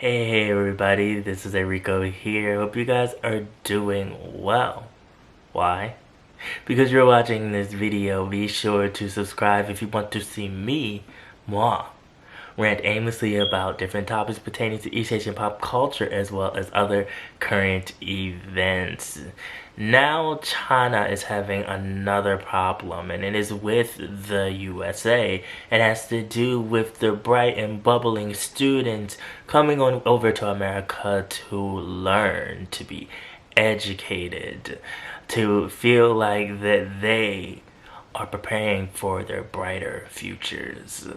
Hey everybody, this is Erico here. Hope you guys are doing well. Why? Because you're watching this video, be sure to subscribe if you want to see moi, rant aimlessly about different topics pertaining to East Asian pop culture as well as other current events. Now China is having another problem, and it is with the USA. It has to do with the bright and bubbling students coming on over to America to learn, to be educated, to feel like that they are preparing for their brighter futures.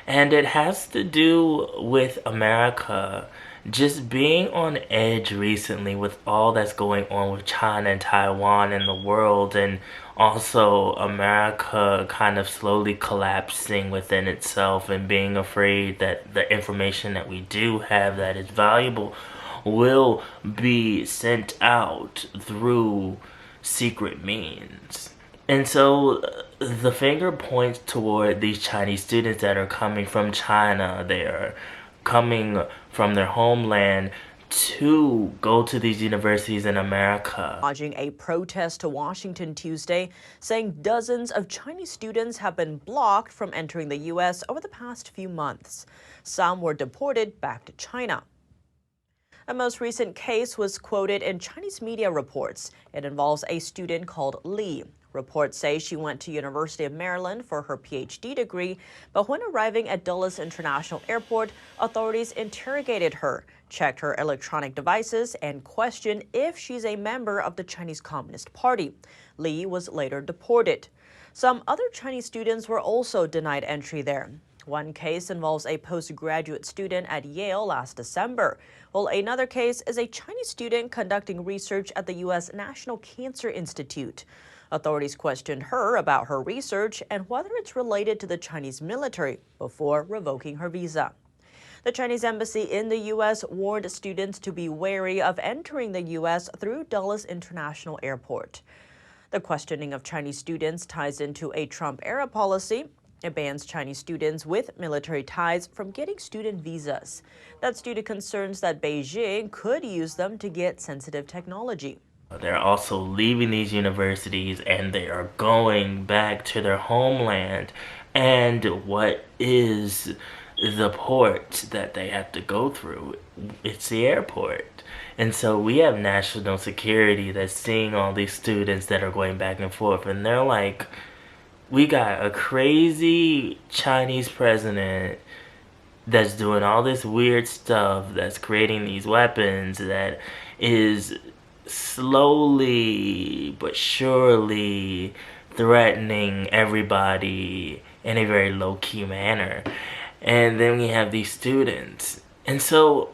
And it has to do with America just being on edge recently with all that's going on with China and Taiwan and the world, and also America kind of slowly collapsing within itself and being afraid that the information that we do have that is valuable will be sent out through secret means. And so the finger points toward these Chinese students that are coming from China. They are coming from their homeland to go to these universities in America. Lodging a protest to Washington Tuesday, saying dozens of Chinese students have been blocked from entering the U.S. over the past few months. Some were deported back to China. A most recent case was quoted in Chinese media reports. It involves a student called Li. Reports say she went to University of Maryland for her PhD degree, but when arriving at Dulles International Airport, authorities interrogated her, checked her electronic devices, and questioned if she's a member of the Chinese Communist Party. Li was later deported. Some other Chinese students were also denied entry there. One case involves a postgraduate student at Yale last December, while another case is a Chinese student conducting research at the U.S. National Cancer Institute. Authorities questioned her about her research and whether it's related to the Chinese military before revoking her visa. The Chinese embassy in the U.S. warned students to be wary of entering the U.S. through Dulles International Airport. The questioning of Chinese students ties into a Trump-era policy. It bans Chinese students with military ties from getting student visas. That's due to concerns that Beijing could use them to get sensitive technology. They're also leaving these universities and they are going back to their homeland. And what is the port that they have to go through? It's the airport. And so we have national security that's seeing all these students that are going back and forth, and they're like, we got a crazy Chinese president that's doing all this weird stuff, that's creating these weapons, that is slowly but surely threatening everybody in a very low-key manner. And then we have these students. And so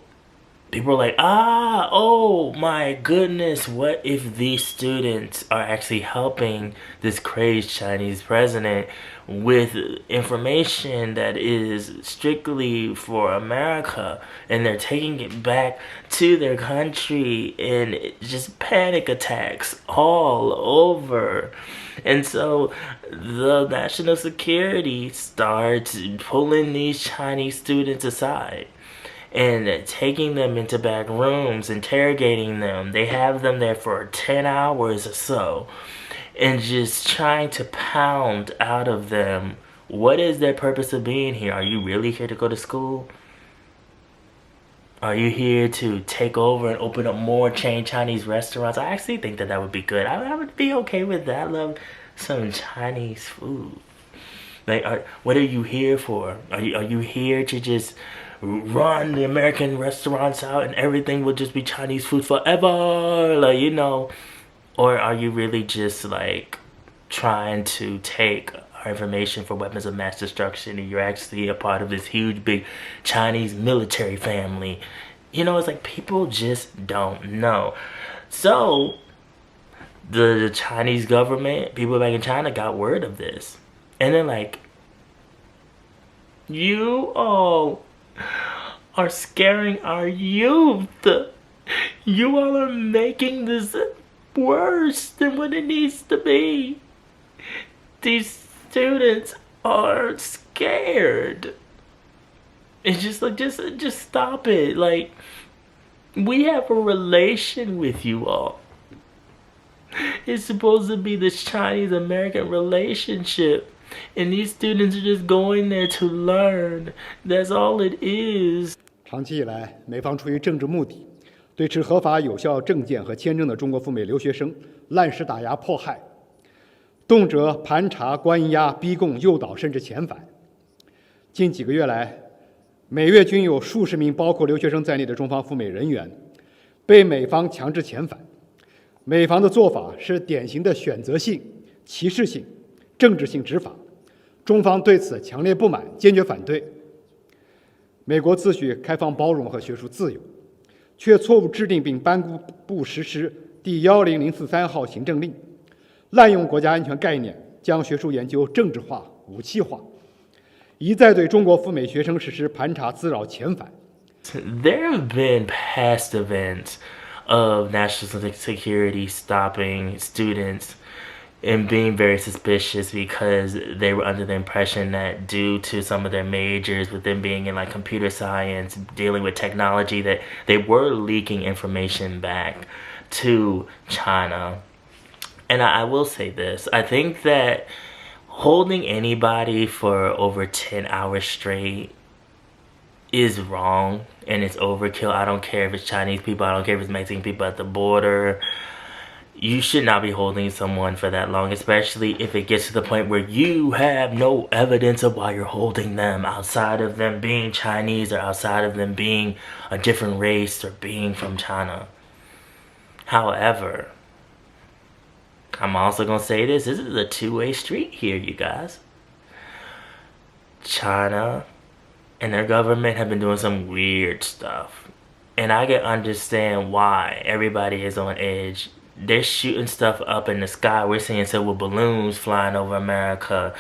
people are like, oh my goodness, what if these students are actually helping this crazed Chinese president with information that is strictly for America, and they're taking it back to their country, and just panic attacks all over. And so the national security starts pulling these Chinese students aside and taking them into back rooms, interrogating them. They have them there for 10 hours or so, and just trying to pound out of them, what is their purpose of being here? Are you really here to go to school? Are you here to take over and open up more chain Chinese restaurants? I actually think that would be good. I would be okay with that. I love some Chinese food. Like, what are you here for? Are you here to just run the American restaurants out and everything will just be Chinese food forever? Like, you know, or are you really just like trying to take our information for weapons of mass destruction, and you're actually a part of this huge big Chinese military family? You know, it's like people just don't know. So the Chinese government, people back in China, got word of this, and they're like, you all are scaring our youth. You all are making this worse than what it needs to be. These students are scared. It's just like, just stop it. Like, we have a relation with you all. It's supposed to be this Chinese-American relationship. And these students are just going there to learn. That's all it is. 长期以来，美方出于政治目的，对持合法有效证件和签证的中国赴美留学生滥施打压迫害，动辄盘查、关押、逼供、诱导，甚至遣返。近几个月来，每月均有数十名包括留学生在内的中方赴美人员被美方强制遣返。美方的做法是典型的选择性、歧视性、政治性执法，中方对此强烈不满，坚决反对。美国自诩开放包容和学术自由，却错误制定并颁布实施第10043号行政令，滥用国家安全概念，将学术研究政治化、武器化，一再对中国赴美学生实施盘查、滋扰、遣返。There have been past events of national security stopping students and being very suspicious because they were under the impression that due to some of their majors, with them being in like computer science, dealing with technology, that they were leaking information back to China. And I will say this, I think that holding anybody for over 10 hours straight is wrong and it's overkill. I don't care if it's Chinese people, I don't care if it's Mexican people at the border. You should not be holding someone for that long, especially if it gets to the point where you have no evidence of why you're holding them, outside of them being Chinese or outside of them being a different race or being from China. However, I'm also going to say this is a two-way street here, you guys. China and their government have been doing some weird stuff. And I can understand why everybody is on edge. They're shooting stuff up in the sky. We're seeing silver balloons flying over America.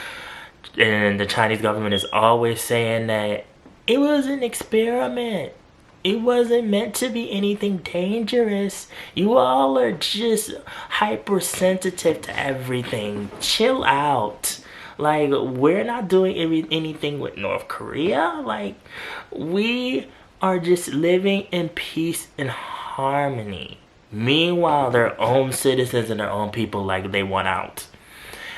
And the Chinese government is always saying that it was an experiment. It wasn't meant to be anything dangerous. You all are just hypersensitive to everything. Chill out. Like, we're not doing anything with North Korea. Like, we are just living in peace and harmony. Meanwhile, their own citizens and their own people, like, they want out.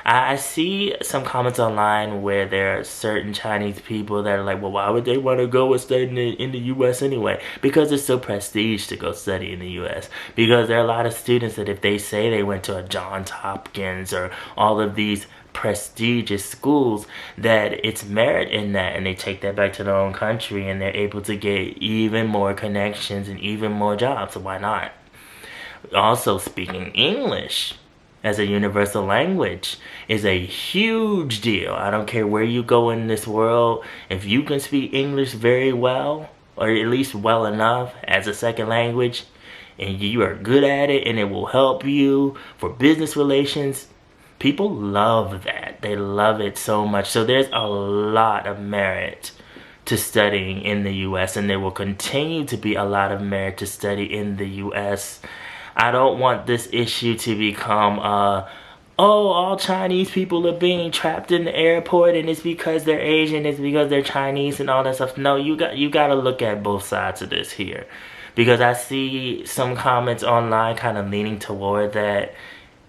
I see some comments online where there are certain Chinese people that are like, well, why would they want to go and study in the U.S. anyway? Because it's so prestige to go study in the U.S. Because there are a lot of students that if they say they went to a Johns Hopkins or all of these prestigious schools, that it's merit in that, and they take that back to their own country and they're able to get even more connections and even more jobs. So why not? Also, speaking English as a universal language is a huge deal. I don't care where you go in this world, if you can speak English very well, or at least well enough as a second language, and you are good at it and it will help you for business relations, people love that. They love it so much. So there's a lot of merit to studying in the U.S. and there will continue to be a lot of merit to study in the U.S. I don't want this issue to become, oh, all Chinese people are being trapped in the airport and it's because they're Asian, it's because they're Chinese and all that stuff. No, you got to look at both sides of this here. Because I see some comments online kind of leaning toward that.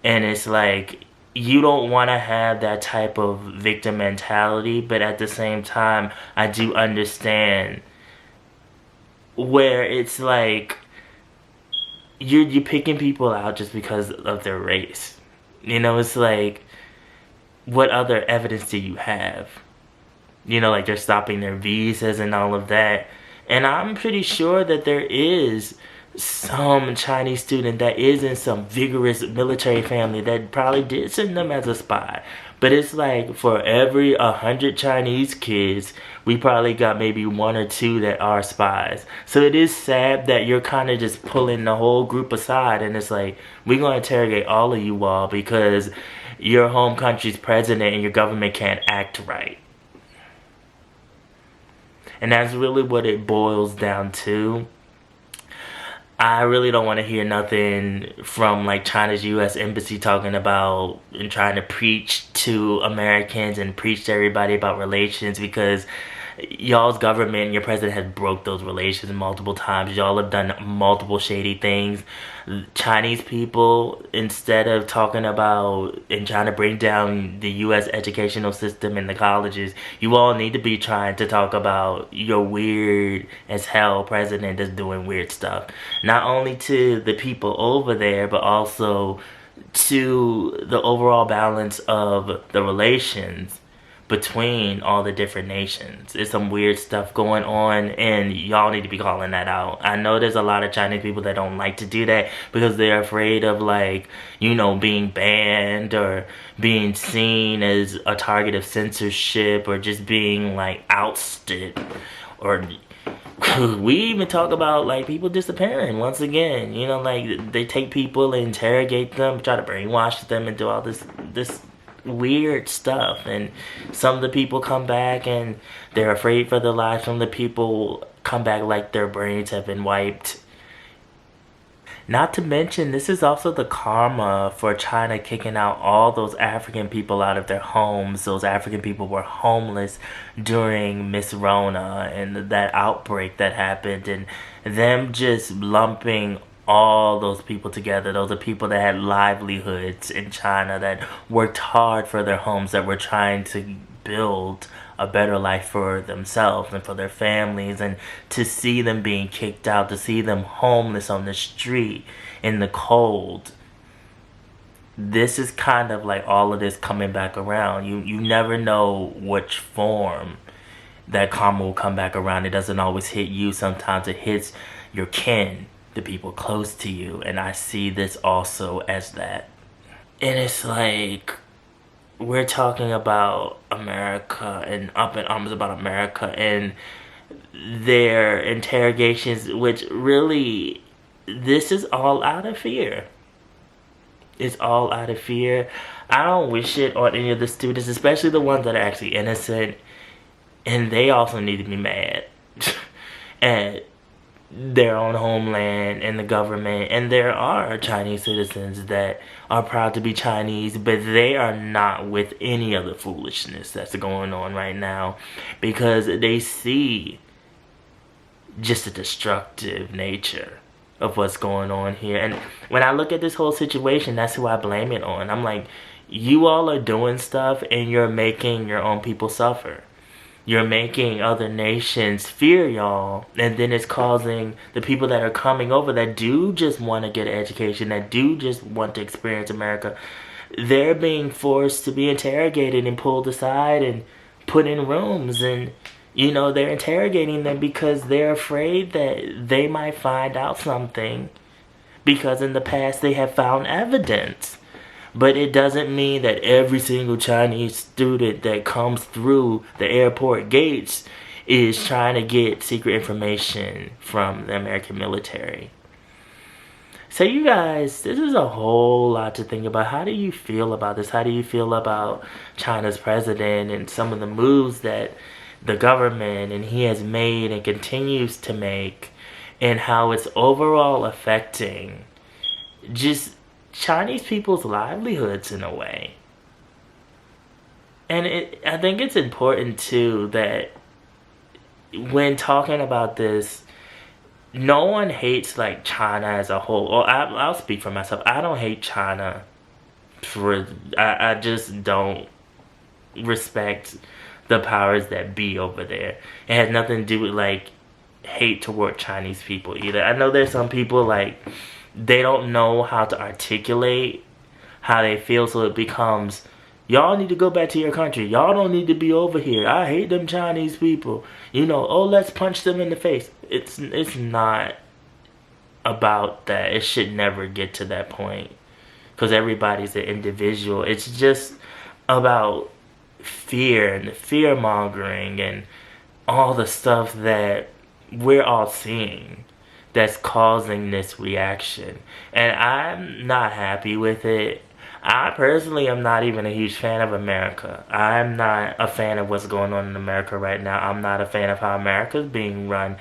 And it's like, you don't want to have that type of victim mentality. But at the same time, I do understand where it's like, you're picking people out just because of their race. You know, it's like, what other evidence do you have? You know, like they're stopping their visas and all of that. And I'm pretty sure that there is some Chinese student that is in some vigorous military family that probably did send them as a spy. But it's like, for every 100 Chinese kids, we probably got maybe 1 or 2 that are spies. So it is sad that you're kind of just pulling the whole group aside and it's like, we're going to interrogate all of you all because your home country's president and your government can't act right. And that's really what it boils down to. I really don't want to hear nothing from like China's U.S. embassy talking about and trying to preach to Americans and preach to everybody about relations, because y'all's government and your president has broke those relations multiple times. Y'all have done multiple shady things. Chinese people, instead of talking about and trying to bring down the U.S. educational system and the colleges, you all need to be trying to talk about your weird as hell president that's doing weird stuff. Not only to the people over there, but also to the overall balance of the relations between all the different nations. There's some weird stuff going on, and y'all need to be calling that out. I know there's a lot of Chinese people that don't like to do that because they're afraid of, like, you know, being banned or being seen as a target of censorship or just being, like, ousted. Or we even talk about, like, people disappearing once again. You know, like, they take people and interrogate them, try to brainwash them and do all this weird stuff, and some of the people come back and they're afraid for their lives. Some of the people come back like their brains have been wiped. Not to mention, this is also the karma for China kicking out all those African people out of their homes. Those African people were homeless during Miss Rona and that outbreak that happened, and them just lumping all those people together. Those are people that had livelihoods in China, that worked hard for their homes, that were trying to build a better life for themselves and for their families. And to see them being kicked out, to see them homeless on the street in the cold, this is kind of like all of this coming back around. You never know which form that karma will come back around. It doesn't always hit you. Sometimes it hits your kin, the people close to you, and I see this also as that. And it's like, we're talking about America and up in arms about America and their interrogations, which really, this is all out of fear. It's all out of fear. I don't wish it on any of the students, especially the ones that are actually innocent, and they also need to be mad at their own homeland and the government. And there are Chinese citizens that are proud to be Chinese, but they are not with any of the foolishness that's going on right now, because they see just the destructive nature of what's going on here. And when I look at this whole situation, that's who I blame it on. I'm like, you all are doing stuff and you're making your own people suffer. You're making other nations fear y'all, and then it's causing the people that are coming over that do just want to get an education, that do just want to experience America, they're being forced to be interrogated and pulled aside and put in rooms. And, you know, they're interrogating them because they're afraid that they might find out something, because in the past they have found evidence. But it doesn't mean that every single Chinese student that comes through the airport gates is trying to get secret information from the American military. So you guys, this is a whole lot to think about. How do you feel about this? How do you feel about China's president and some of the moves that the government and he has made and continues to make, and how it's overall affecting just Chinese people's livelihoods in a way? And I think it's important too that when talking about this, no one hates like China as a whole. Or I'll speak for myself. I don't hate China. I just don't respect the powers that be over there. It has nothing to do with like hate toward Chinese people either. I know there's some people like, they don't know how to articulate how they feel, so it becomes, y'all need to go back to your country. Y'all don't need to be over here. I hate them Chinese people. You know, oh, let's punch them in the face. It's not about that. It should never get to that point, because everybody's an individual. It's just about fear and the fear mongering and all the stuff that we're all seeing that's causing this reaction. And I'm not happy with it. I personally am not even a huge fan of America. I'm not a fan of what's going on in America right now. I'm not a fan of how America's being run.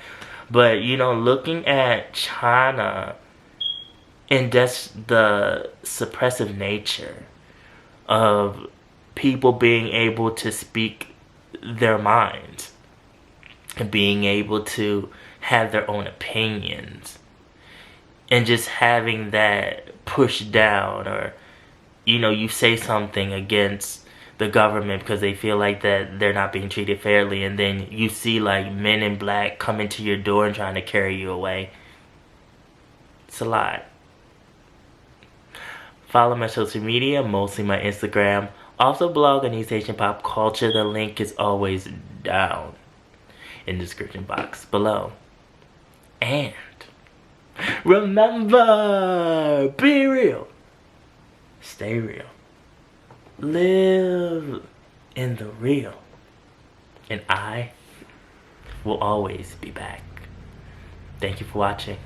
But, you know, looking at China and just the suppressive nature of people being able to speak their minds, being able to have their own opinions, and just having that pushed down, or you say something against the government because they feel like that they're not being treated fairly, and then you see like men in black coming to your door and trying to carry you away. It's a lot. Follow my social media, mostly my Instagram. Also blog on East Asian pop culture. The link is always down in the description box below. And remember, be real, stay real, live in the real, and I will always be back. Thank you for watching.